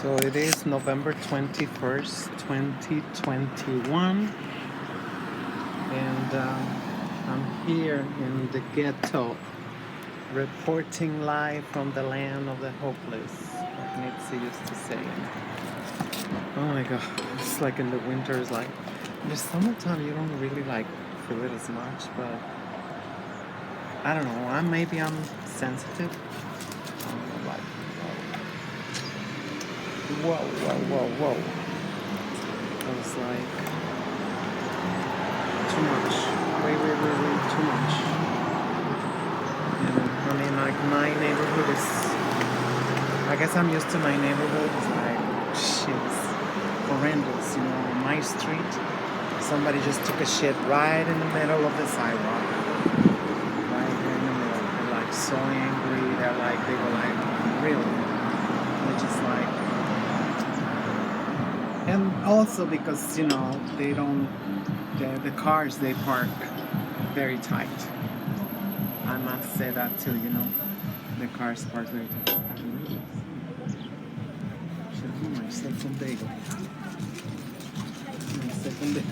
So it is November 21st, 2021, and I'm here in the ghetto, reporting live from the land of the hopeless, like Nipsey used to say. Oh my god, it's like in the winter, it's like, in the summertime you don't really like feel it as much, but I don't know, maybe I'm sensitive. I don't know, like, whoa, whoa, whoa, whoa. I was like, too much. Way, too much. I mean, like, my neighborhood is, I guess I'm used to my neighborhood. It's like, shit's horrendous, On my street, somebody just took a shit right in the middle of the sidewalk. Right there in the middle. They're like so angry. They were like, really? They're just like, and also because, they don't, the cars they park very tight. I must say that too, the cars park very tight. Should be my second bagel.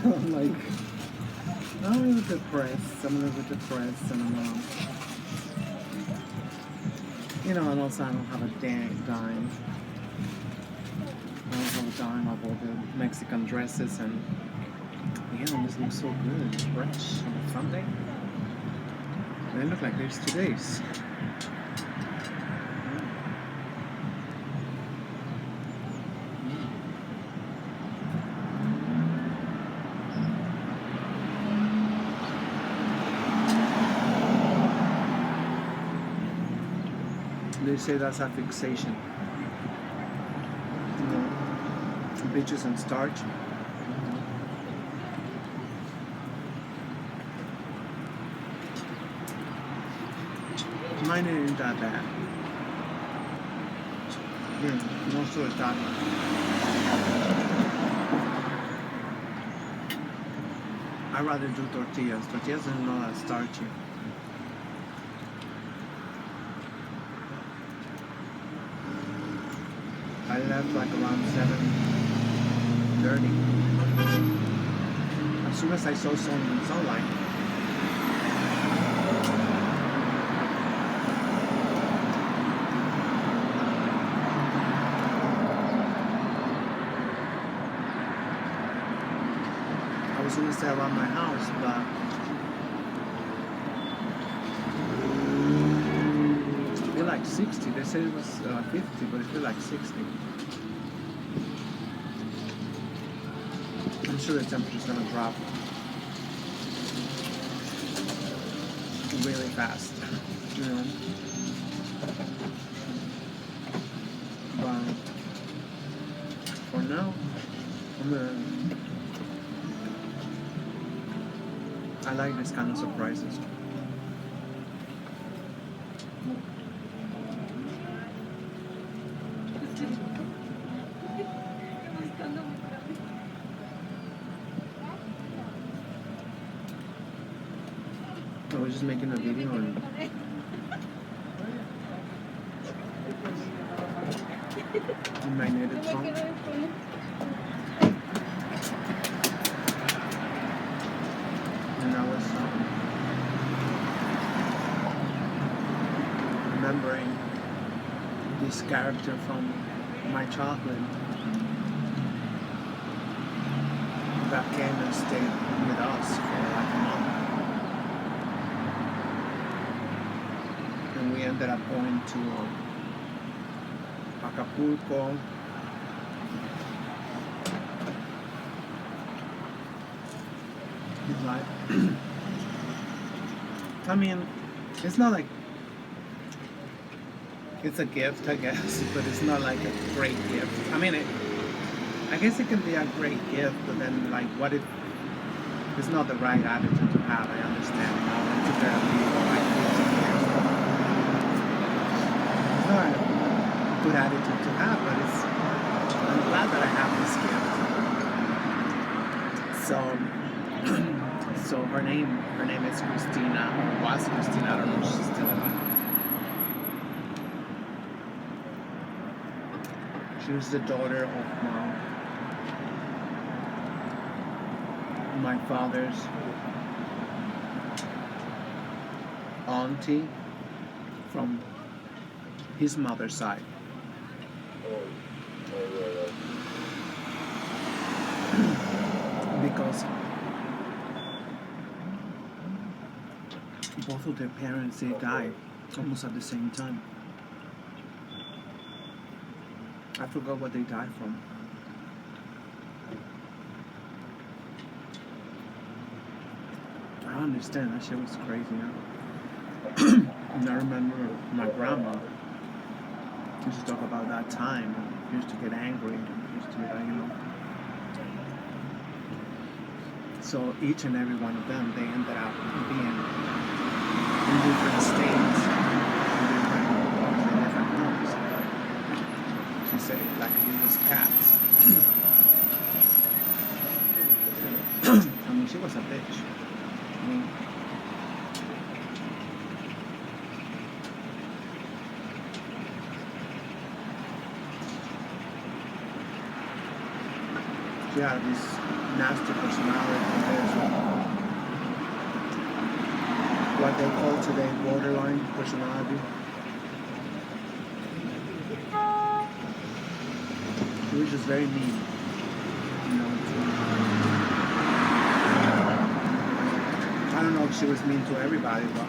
I'm like, I'm a little depressed. And and also I don't have a dime. I don't have a dime of all the Mexican dresses, and this looks so good, fresh on a Sunday. They look like there's 2 days. They say that's a fixation. Bitches and starch. Mine ain't that bad. Most of the time. I'd rather do tortillas. Tortillas are not as starchy. I left like around 7:30. As soon as I saw sunlight. I was going to stay around my house, but it feel like 60. They said it was 50, but it feel like 60. I'm sure the temperature's gonna drop really fast, But for now, I like this kind of surprises. I was just making a video and my native song. And I was remembering this character from my childhood that came and stayed with us for like a month. And we ended up going to Acapulco. It's like, I mean, it's not like, it's a gift, I guess, but it's not like a great gift. I mean, I guess it can be a great gift, but then, like, what if it's not the right attitude to have? I understand. I went to therapy for like 15 years. It's not a good attitude to have, but I'm glad that I have this gift. So her name is Christina, or was Christina. I don't know if she's still alive. She was the daughter of my father's auntie from his mother's side. Because both of their parents, they died almost at the same time. I forgot what they died from. I understand, that shit was crazy, you know? And I remember my grandma used to talk about that time. She used to get angry. Used to, you know. So each and every one of them, they ended up being in different states, in different homes. She said, like it was cats. I mean, she was a bitch. I mean, she had this nasty personality compared to what they call today borderline personality. She was just very mean, you know. I don't know if she was mean to everybody, but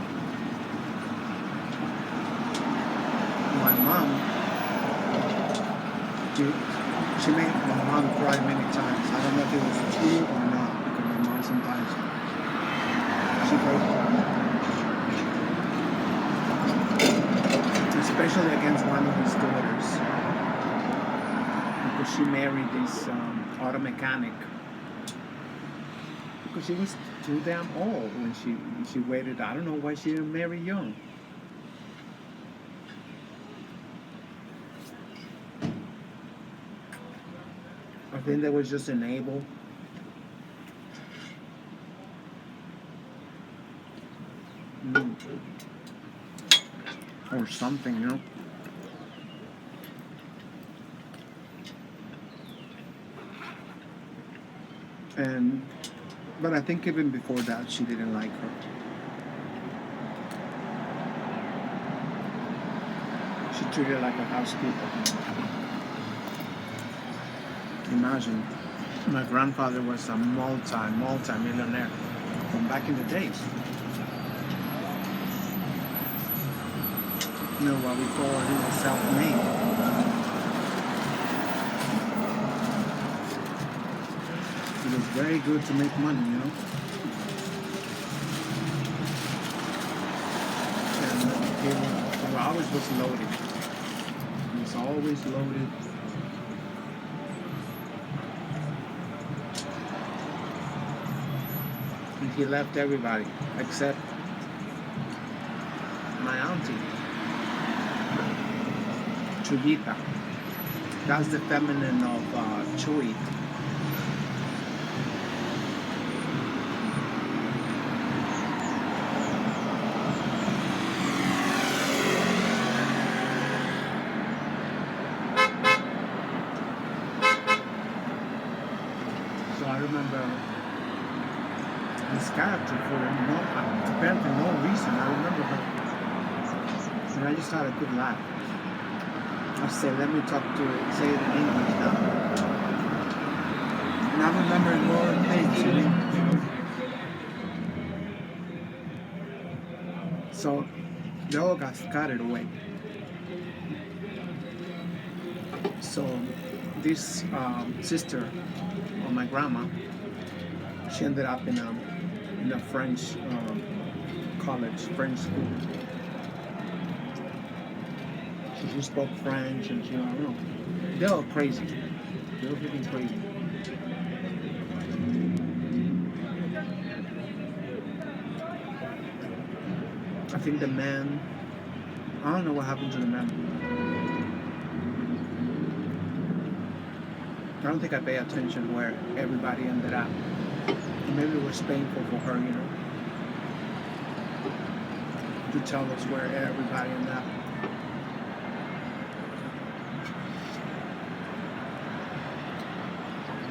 my mom, she made my mom cry many times. I don't know if it was true or not, because my mom sometimes she goes, especially against one of his daughters, because she married this auto mechanic. Because she was too damn old when she waited. I don't know why she didn't marry young. I think they was just enabled. Or something, you know. But I think even before that, she didn't like her. She treated her like a housekeeper. Imagine, my grandfather was a multi-millionaire from back in the days. You know, what we call, you know, self-made. It was very good to make money, you know. And he always was loaded. He was always loaded. And he left everybody except my auntie, Chuyita. That's the feminine of Chuy. So I remember this character apparently no reason. I remember her, and I just had a good laugh. I said, let me say it in English now. And I remember more things, you know. So they all got carried away. So this sister of my grandma, she ended up in a French college, French school. She spoke French, and she, I don't know. They were crazy. They were freaking crazy. I think the man, I don't know what happened to the man. I don't think I pay attention where everybody ended up. Maybe it was painful for her, you know, to tell us where everybody ended up.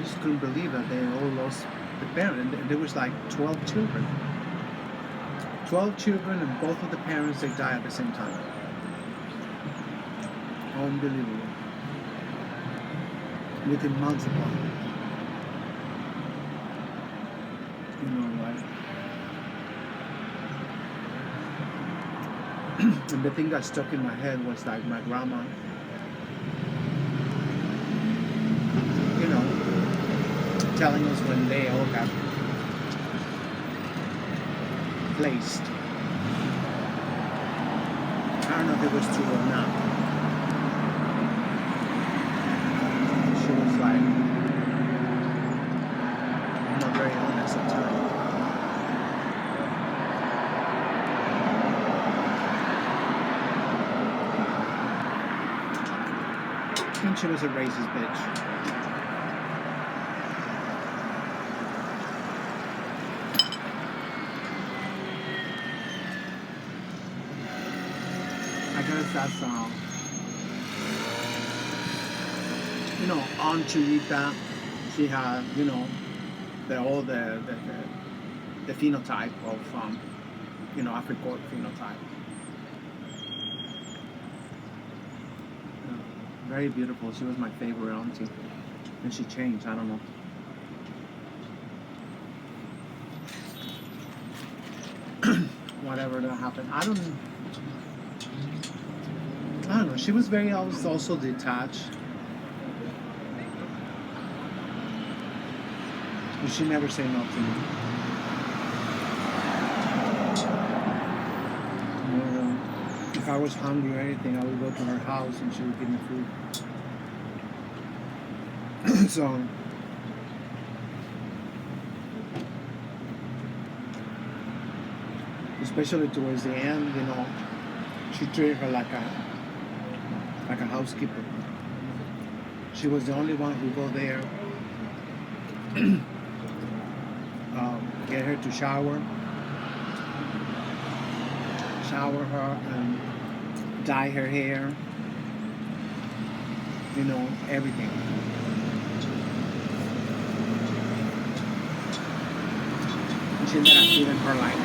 just couldn't believe that they all lost the parent. And there was like 12 children. 12 children, and both of the parents, they died at the same time. Unbelievable. Within months apart. You know, like. And the thing that stuck in my head was like my grandma, you know, telling us when they all got placed. I don't know if it was true or not. She was like, not very honest at times. I think she was a racist bitch. I guess that's you know, Aunt Chulita, she had, you know, all the phenotype of you know, African phenotype. Very beautiful. She was my favorite auntie, and she changed. I don't know. Whatever that happened, I don't know. She was very also detached. But she never said no to me. If I was hungry or anything, I would go to her house and she would give me food. So, especially towards the end, you know, she treated her like a housekeeper. She was the only one who go there, get her to shower her, and dye her hair, you know, everything. And she ended up giving her like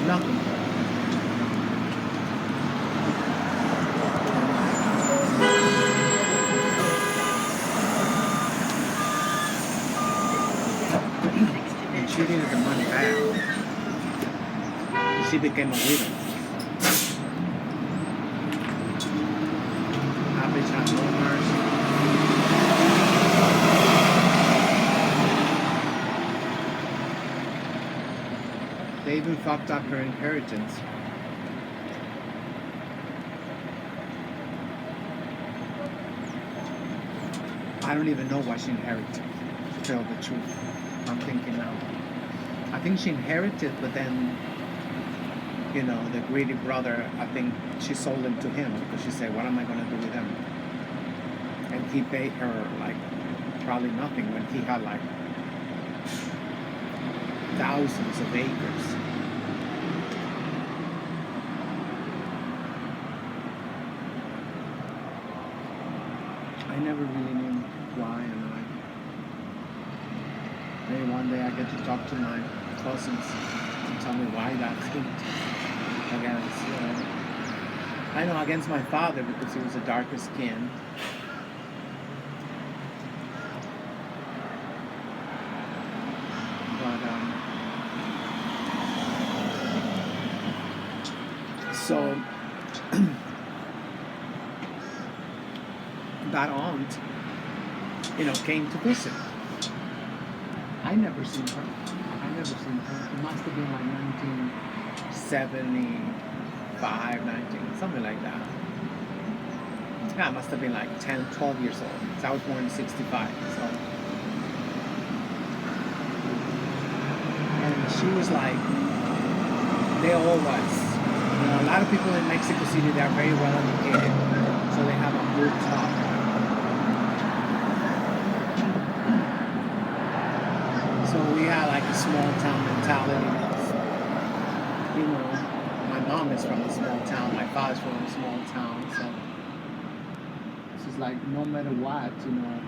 nothing. And she needed the money back. She became a widow. Had no mercy. They even fucked up her inheritance. I don't even know why she inherited, to tell the truth. I'm thinking now. I think she inherited, but then, you know, the greedy brother, I think she sold him to him because she said, what am I going to do with him? And he paid her like probably nothing when he had like thousands of acres. I never really knew why, and maybe one day I get to talk to my cousins and tell me why that's against, I know against my father because he was a darker skin. So that aunt, you know, came to visit. I never seen her. It must have been like 1975, something like that. Yeah, I must have been like 10, 12 years old. So I was born in 65. So. And she was like, they all was. You know, a lot of people in Mexico City, they are very well educated, so they have a good talk. So we had like a small town mentality. You know, my mom is from a small town, my father's from a small town, so it's just like no matter what, you know,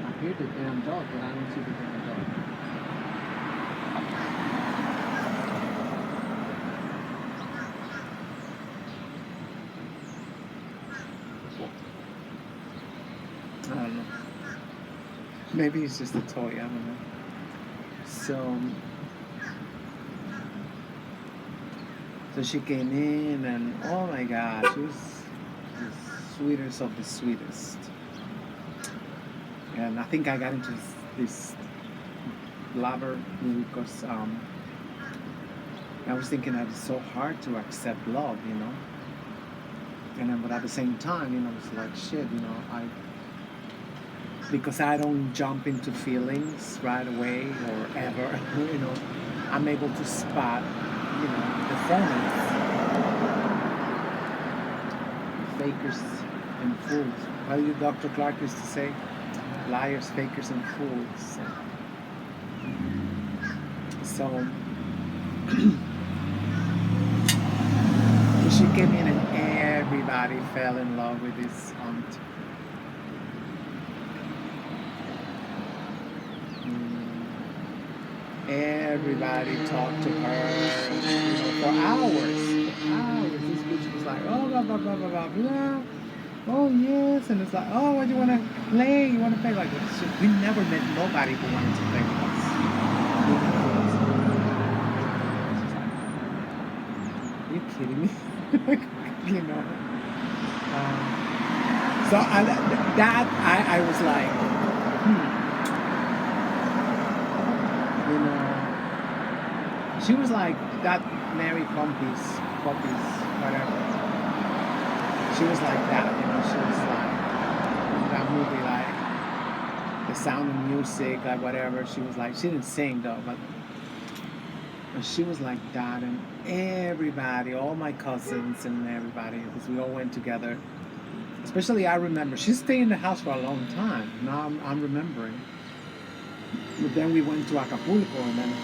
I hear the damn dog, but I don't see the damn dog. I don't know. Maybe it's just a toy. I don't know. So she came in, and oh my God, she was the sweetest of the sweetest. And I think I got into this lover because I was thinking that it's so hard to accept love, you know. And then, but at the same time, you know, it's like shit, you know, because I don't jump into feelings right away or ever, you know, I'm able to spot, you know, the phonies, fakers and fools. How did Dr. Clark used to say? Liars, fakers, and fools. So she came in and everybody fell in love with this aunt. Everybody talked to her, you know, for hours. For hours. This bitch was like, oh, blah, blah, blah, blah, blah, blah. Oh, yes. And it's like, oh, what do you want to play? You want to play? Like, we never met nobody who wanted to play with us. Are you kidding me? You know. So I was like, you know, she was like that Mary Poppins, whatever. She was like that, you know. She was like that movie, like The Sound of Music, like whatever. She was like, she didn't sing though, but she was like that, and everybody, all my cousins and everybody, because we all went together. Especially, I remember she stayed in the house for a long time. Now I'm remembering. But then we went to Acapulco, and then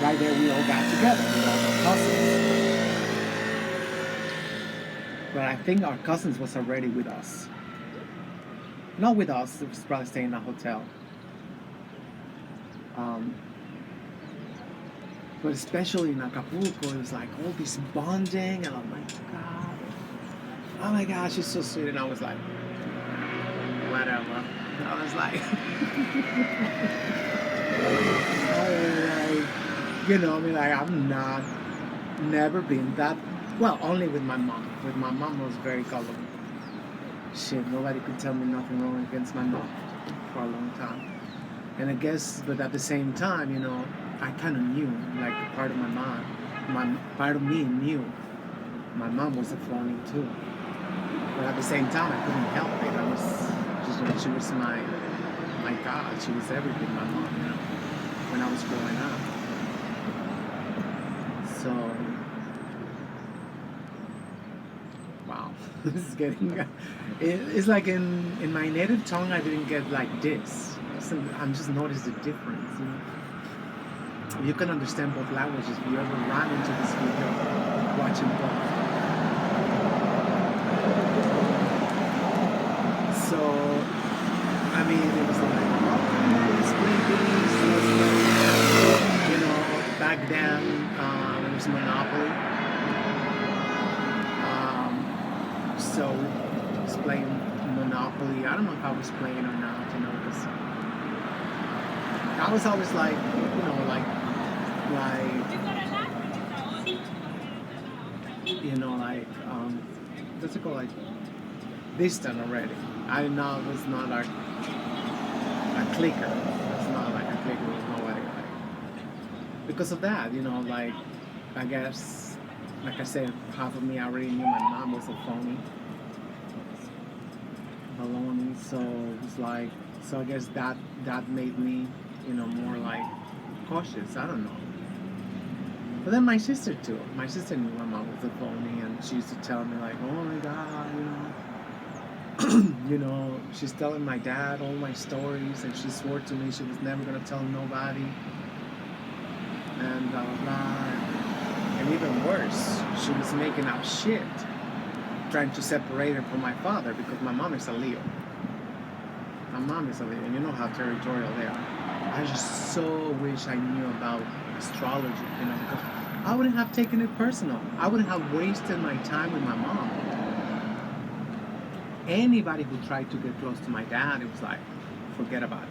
right there we all got together with all our cousins. But I think our cousins was already with us. Not with us, it was probably staying in a hotel. But especially in Acapulco, it was like all this bonding, and I'm like, God, oh my gosh, she's so sweet. And I was like, whatever. I was like, you know, I mean, like, never been that, well, only with my mom. With my mom, I was very gullible. Shit, nobody could tell me nothing wrong against my mom for a long time. And I guess, but at the same time, you know, I kind of knew, like, part of part of me knew my mom was a phony too. But at the same time, I couldn't help it. I was just, you know, she was my God. She was everything, my mom, you know, when I was growing up. So, wow, this is getting, it's like in my native tongue, I didn't get like this. So I'm just noticed the difference, you know. You can understand both languages if you ever run into this video watching both. So, I mean, it was like, let's play this, you know, back then, it was Monopoly. So, I was playing Monopoly. I don't know if I was playing or not, you know, because I was always like, you know, you know, like, what's it called, like, distant already. I know it was not like a clicker. It's not like a clicker. It was nobody like. Because of that, you know, like, I guess, like I said, half of me already knew my mom was a phony. Baloney. So it was like, so I guess that made me, you know, more like cautious. I don't know. But then my sister too. My sister knew my mom was a phony, and she used to tell me like, "Oh my God, you know, you know." She's telling my dad all my stories, and she swore to me she was never gonna tell nobody, and blah blah blah. And even worse, she was making up shit, trying to separate her from my father because my mom is a Leo. My mom is a Leo, and you know how territorial they are. I just so wish I knew about astrology, because I wouldn't have taken it personal. I wouldn't have wasted my time with my mom. Anybody who tried to get close to my dad, it was like, forget about it.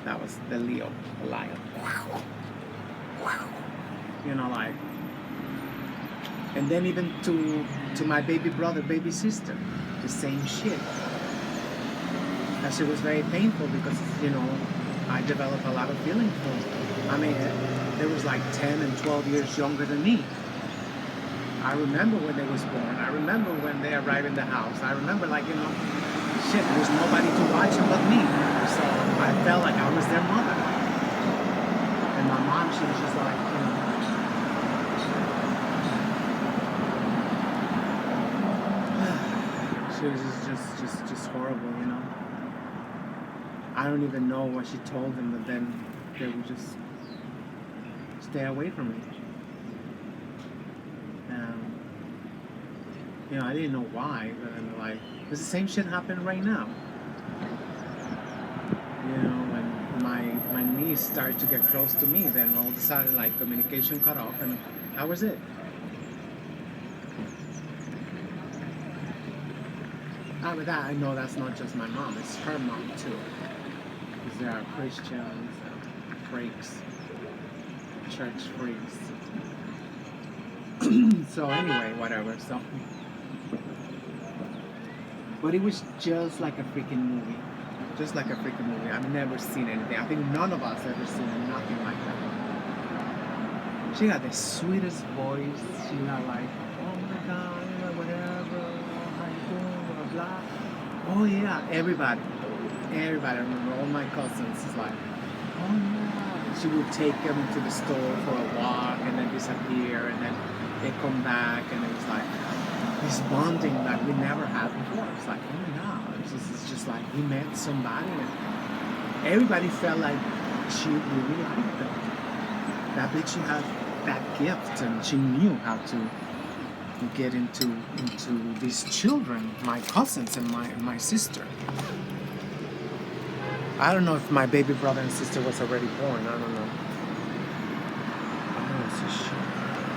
That was the Leo, the lion. Like, and then even to my baby brother, baby sister, the same shit. That shit was very painful because, I developed a lot of feelings for him. I mean, they was like 10 and 12 years younger than me. I remember when they was born. I remember when they arrived in the house. I remember, shit, there was nobody to watch them but me. So I felt like I was their mother. And my mom, she was just like, she was just horrible, I don't even know what she told them, but then they would just stay away from me. I didn't know why, but because the same shit happened right now. When my niece started to get close to me, then all of a sudden, communication cut off, and that was it. With that, I know that's not just my mom, it's her mom too. Because there are Christians, freaks, church freaks. So anyway, whatever. So, but it was just like a freaking movie. Just like a freaking movie. I've never seen anything. I think none of us ever seen nothing like that. She got the sweetest voice. She got like, oh my God, whatever, how you doing, blah, blah. Oh yeah, everybody. I remember all my cousins is like, oh yeah. She would take them to the store for a walk and then disappear and then they come back and it was like this bonding that we never had before. It's like, oh my God, it's just like we met somebody and everybody felt like we really liked them. That bitch, she had that gift and she knew how to get into these children, my cousins and my sister. I don't know if my baby brother and sister was already born. I don't know. Oh, it's shit.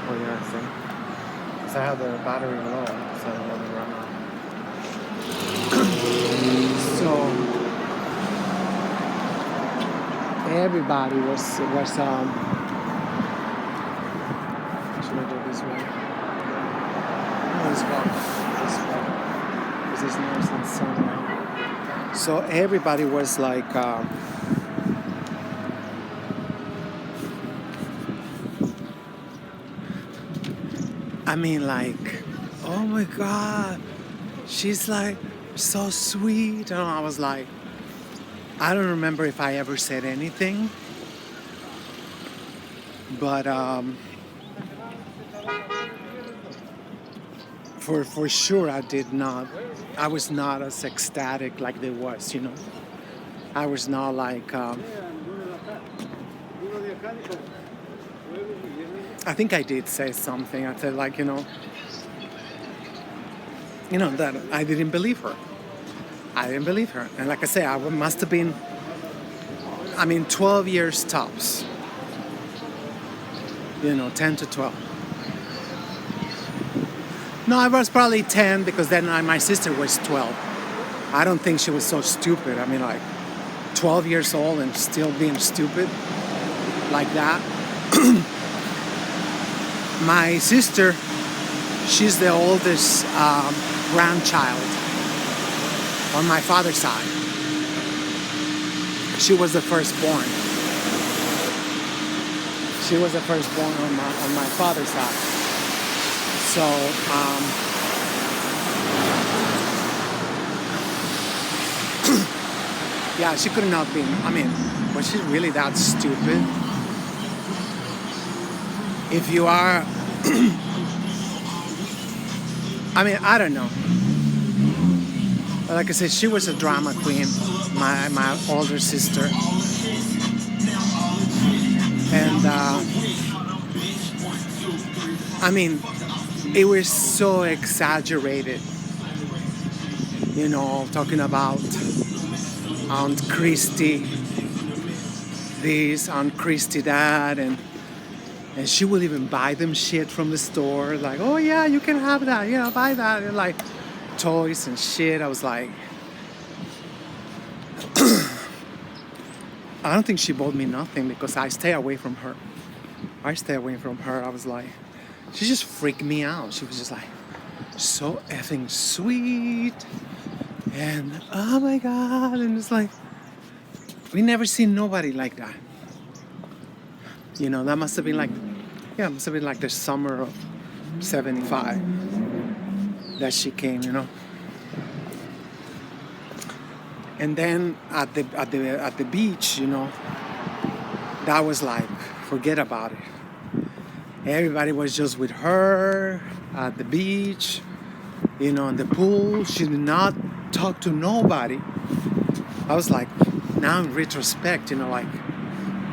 Oh yeah, I see. Because I have the battery low, so I don't want to run out. So everybody was should I go this way? No, this way. Because it's nice and sunny out. So everybody was like, oh my God, she's like so sweet. And I was like, I don't remember if I ever said anything, but for sure I did not. I was not as ecstatic like they was, I was not like, I think I did say something. I said that I didn't believe her. And like I say, I must have been, 12 years tops. 10 to 12. No, I was probably 10 because then my sister was 12. I don't think she was so stupid. 12 years old and still being stupid like that. My sister, she's the oldest grandchild on my father's side. She was the firstborn. She was the firstborn on my father's side. So, yeah, she could not be. Was she really that stupid? If you are, I don't know. But like I said, she was a drama queen, my older sister. And, it was so exaggerated, talking about Aunt Christy this, Aunt Christy that, and she would even buy them shit from the store, like, oh yeah, you can have that, buy that, and like toys and shit. I was like, I don't think she bought me nothing because I stay away from her. I was like, she just freaked me out. She was just like so effing sweet, and oh my god, and it's like we never seen nobody like that. That must have been like, the summer of '75 that she came. And then at the beach, that was like, forget about it. Everybody was just with her at the beach, in the pool. She did not talk to nobody. I was like, now in retrospect, like,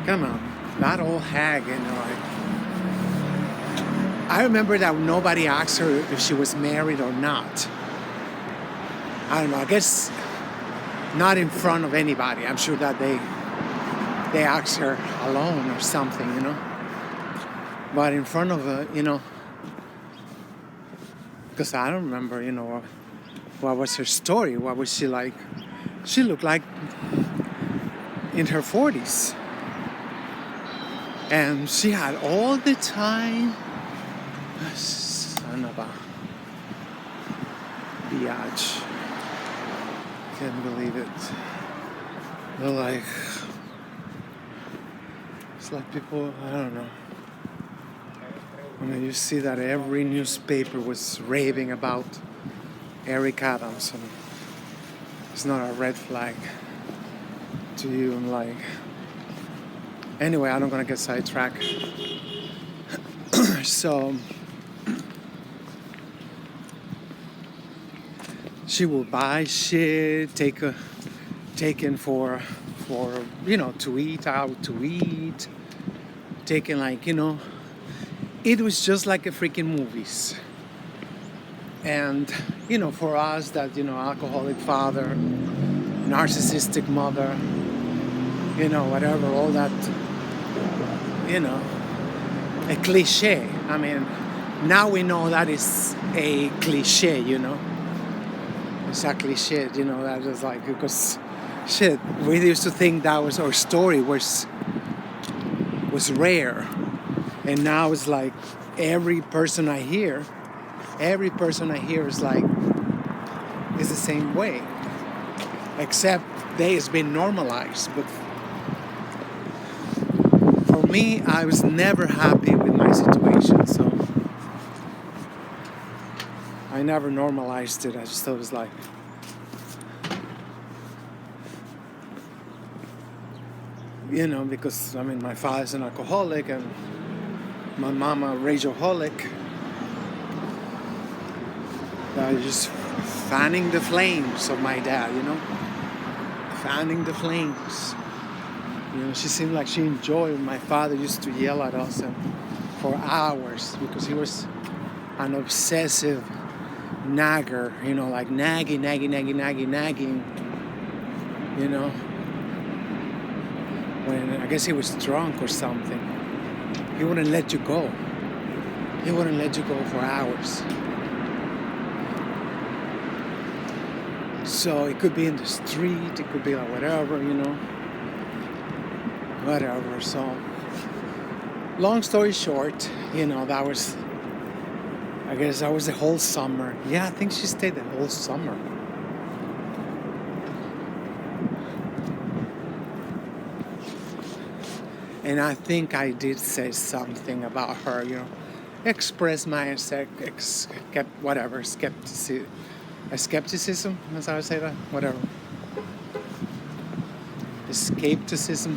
come on, that old hag, like. I remember that nobody asked her if she was married or not. I don't know, I guess not in front of anybody. I'm sure that they asked her alone or something, But in front of her, because I don't remember, what was her story? What was she like? She looked like in her 40s. And she had all the time. Son of a biatch. Can't believe it. They're like, it's like people, I don't know. You see that every newspaper was raving about Eric Adams, and it's not a red flag to you. I'm like, anyway, I'm not gonna get sidetracked. So she will buy shit, taken for to eat out, taken like, it was just like a freaking movies. And, for us that, alcoholic father, narcissistic mother, whatever, all that, a cliche. I mean, now we know that is a cliche, It's a cliche, that is like, because shit, we used to think that was our story was rare. And now it's like every person I hear is like, is the same way. Except it's been normalized. But for me, I was never happy with my situation, so I never normalized it. I just thought it was like, because my father's an alcoholic and my mama a rageaholic. I was just fanning the flames of my dad, fanning the flames. She seemed like she enjoyed. My father used to yell at us for hours because he was an obsessive nagger, like nagging, when I guess he was drunk or something. He wouldn't let you go. He wouldn't let you go for hours. So it could be in the street, it could be like whatever, whatever. So long story short, that was, I guess that was the whole summer. Yeah, I think she stayed the whole summer. And I think I did say something about her, express my skepticism, that's how I say that, whatever. Escapism.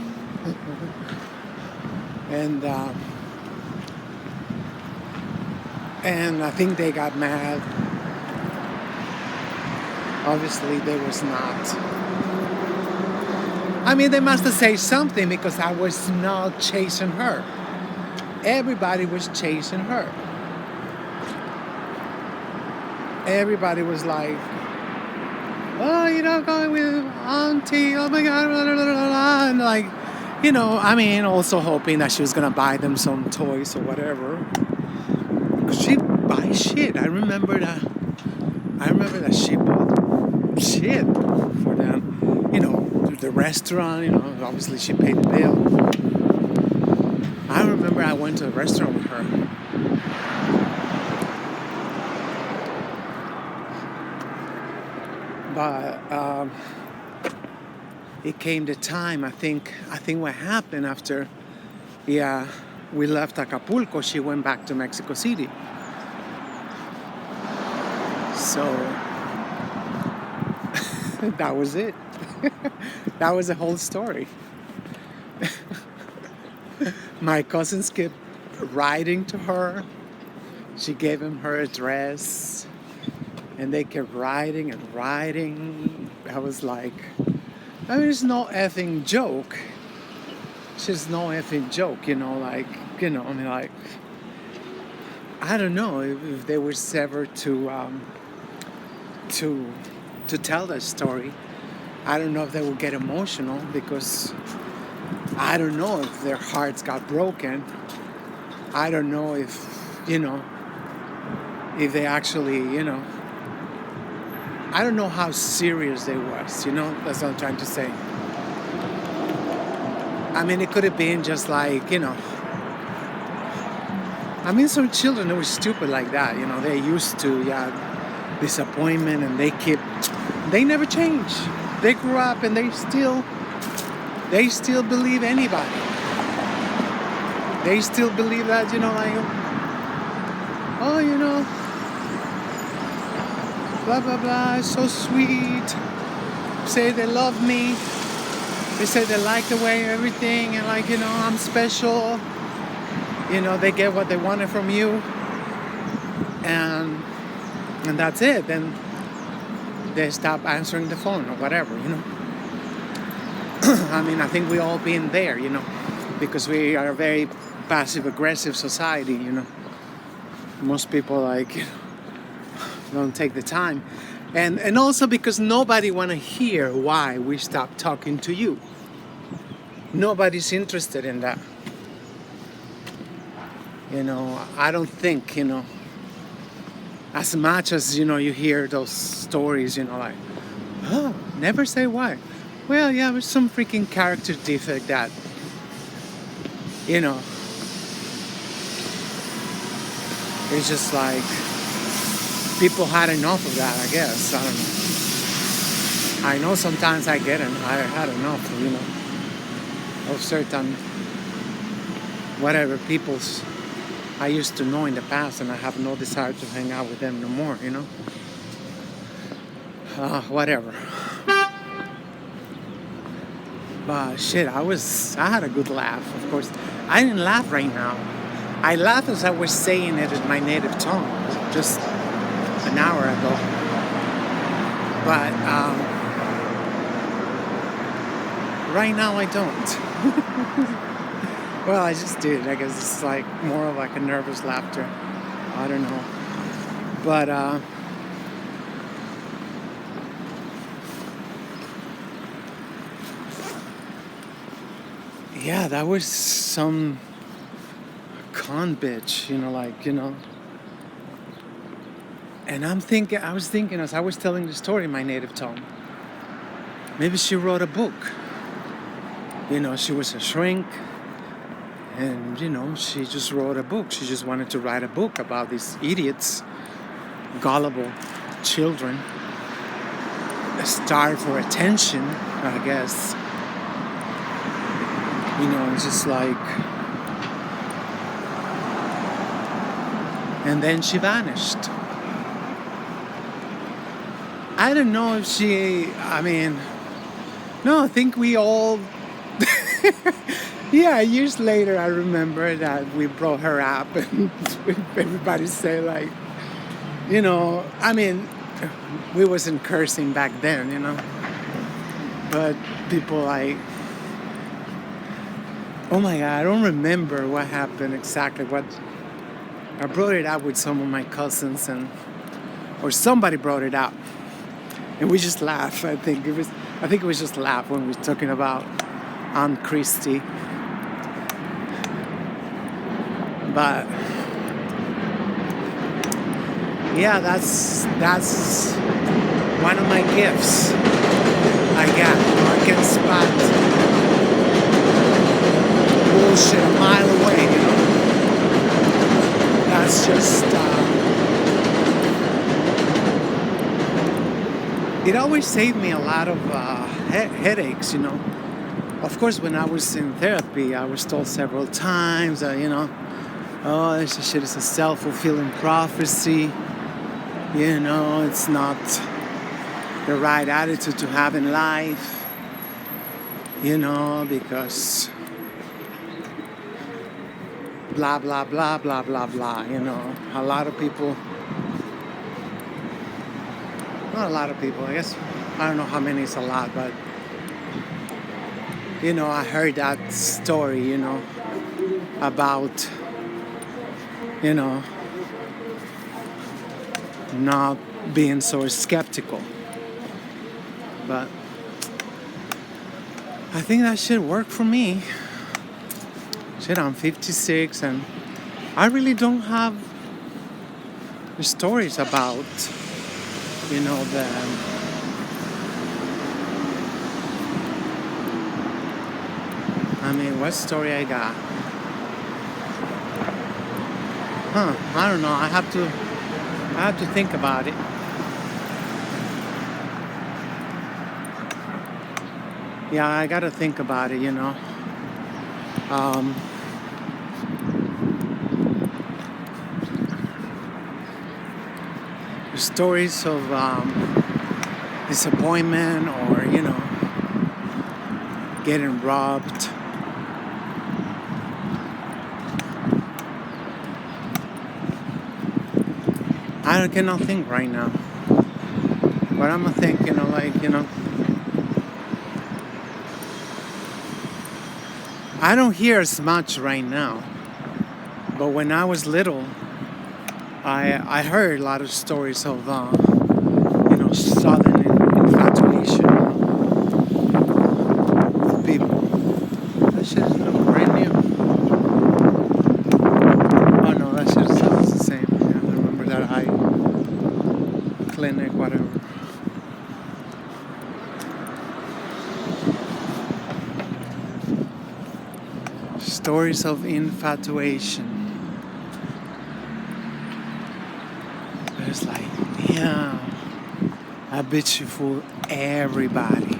And I think they got mad. Obviously, they was not. They must have said something because I was not chasing her. Everybody was chasing her. Everybody was like, oh, going with auntie, oh my God, blah, blah, blah, blah. And like, I mean, also hoping that she was going to buy them some toys or whatever. Because she buys shit. I remember that she bought shit for them. The restaurant, obviously she paid the bill. I remember I went to a restaurant with her. But it came the time, I think what happened after we left Acapulco, she went back to Mexico City. So that was it. That was the whole story. My cousins kept writing to her. She gave him her address. And they kept writing and writing. I was like, it's no effing joke. It's just no effing joke, I don't know if they were ever to tell that story. I don't know if they would get emotional because I don't know if their hearts got broken. I don't know if they actually, I don't know how serious they was, that's what I'm trying to say. I mean, it could have been just like, some children who were stupid like that, they're used to, disappointment, and they never change. They grew up and they still believe anybody. They still believe that, blah, blah, blah, it's so sweet. Say they love me. They say they like the way everything, and I'm special. They get what they wanted from you. And that's it. Then they stop answering the phone or whatever, I think we all been there, because we are a very passive-aggressive society, Most people, don't take the time. And also because nobody want to hear why we stopped talking to you. Nobody's interested in that. I don't think, as much as, you hear those stories, never say why. Well, yeah, there's some freaking character defect that, it's just like people had enough of that, I guess. I don't know. I know sometimes I get it. I had enough, of certain whatever people's I used to know in the past, and I have no desire to hang out with them no more, whatever. But shit, I had a good laugh, of course. I didn't laugh right now. I laughed as I was saying it in my native tongue just an hour ago. But right now I don't. Well, I just did. I guess it's more of a nervous laughter. I don't know. But yeah, that was some con bitch, And I was thinking as I was telling the story in my native tongue, maybe she wrote a book. She was a shrink. And, she just wrote a book. She just wanted to write a book about these idiots, gullible children, starved for attention, I guess. Just and then she vanished. I don't know if no, I think we all... Yeah, years later, I remember that we brought her up, and everybody say we wasn't cursing back then, but people oh my God, I don't remember what happened exactly. I brought it up with some of my cousins, or somebody brought it up, and we just laugh. I think it was just laugh when we were talking about Aunt Christie. But yeah, that's one of my gifts I got. I can spot bullshit a mile away. That's just. It always saved me a lot of headaches. Of course, when I was in therapy, I was told several times oh, this shit is a self-fulfilling prophecy. It's not the right attitude to have in life. Because blah, blah, blah, blah, blah, blah. A lot of people, not a lot of people, I guess, I don't know how many is a lot, but, I heard that story, about, not being so skeptical. But I think that should work for me. Shit, I'm 56 and I really don't have the stories about, what story I got? I don't know. I have to think about it. Yeah, I gotta think about it, Stories of disappointment or, getting robbed. I cannot think right now. But I'm gonna think, I don't hear as much right now. But when I was little, I heard a lot of stories of, sudden infatuation with people. That shit is brand new. Oh no, that shit sounds the same. Yeah, I remember that high clinic, whatever. Stories of infatuation. It's like, damn, I bet you fool everybody.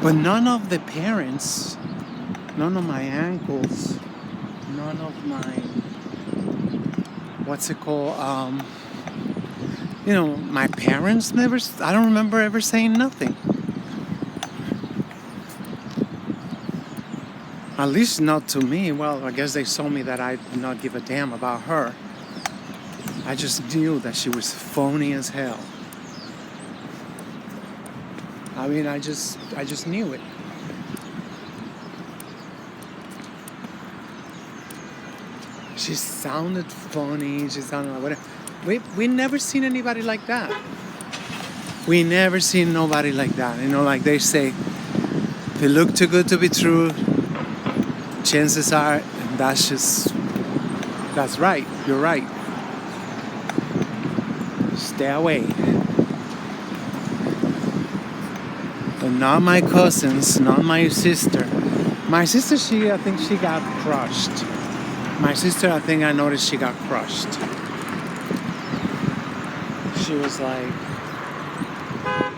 But none of the parents, none of my uncles, none of my, what's it called? My parents never, I don't remember ever saying nothing. At least not to me. Well, I guess they saw me that I did not give a damn about her. I just knew that she was phony as hell. I just knew it. She sounded funny. She sounded like whatever. We never seen anybody like that. We never seen nobody like that. Like they say, if it look too good to be true, chances are that's right. You're right. Stay away. But not my cousins, not my sister. My sister, I think she got crushed. My sister, I think I noticed she got crushed.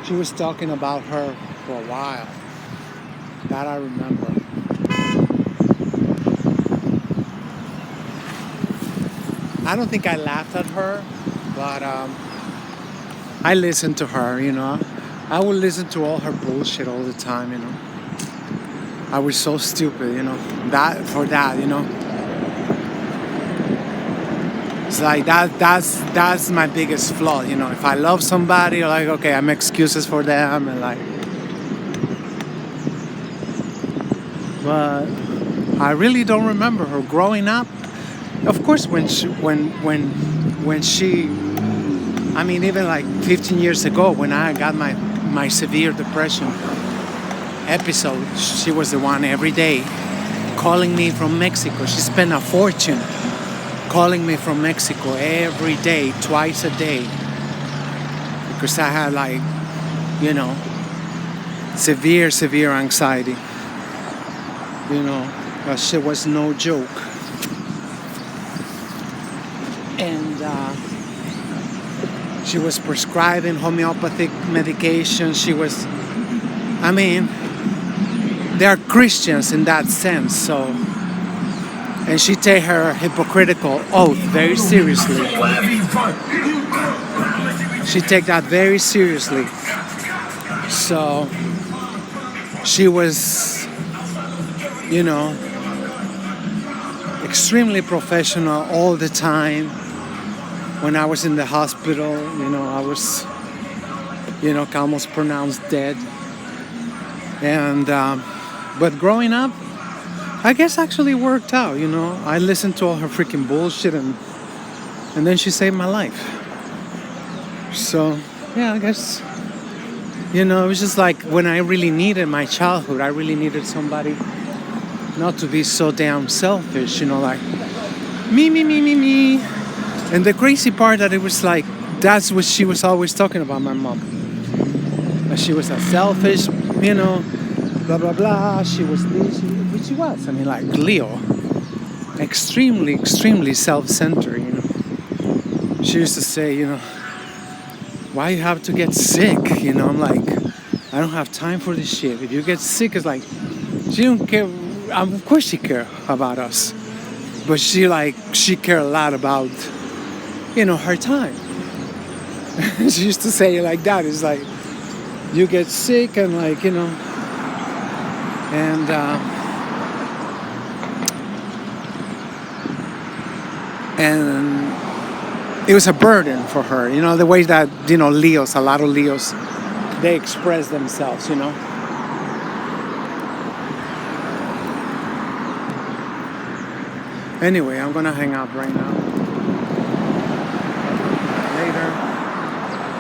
She was talking about her for a while. That I remember. I don't think I laughed at her, but I listened to her, I would listen to all her bullshit all the time, I was so stupid, It's like that's my biggest flaw, If I love somebody, okay, I make excuses for them and but I really don't remember her growing up. Of course, when she I mean, even like 15 years ago when I got my severe depression episode, she was the one every day calling me from Mexico. She spent a fortune calling me from Mexico every day, twice a day. Because I had like, you know, severe anxiety. You know, that shit was no joke. And she was prescribing homeopathic medication. She was, I mean, they are Christians in that sense, so. And she take her hypocritical oath very seriously. She take that very seriously. So she was, you know, extremely professional all the time. When I was in the hospital, you know, I was, you know, almost pronounced dead. And, but growing up, I guess actually worked out, you know. I listened to all her freaking bullshit and then she saved my life. So, yeah, I guess, you know, it was just like when I really needed my childhood, I really needed somebody not to be so damn selfish, you know, like me. And the crazy part that it was like, that's what she was always talking about, my mom. That she was a selfish, you know, blah, blah, blah. She was this, which she was. I mean, like Leo. Extremely self-centered, you know. She used to say, you know, why you have to get sick? You know, I'm like, I don't have time for this shit. If you get sick, it's like, she don't care. Of course she care about us. But she care a lot about, you know, her time. She used to say it like that. It's like, you get sick and like, you know, and it was a burden for her, you know, the way that, you know, a lot of Leos, they express themselves, you know. Anyway, I'm gonna hang up right now. Later.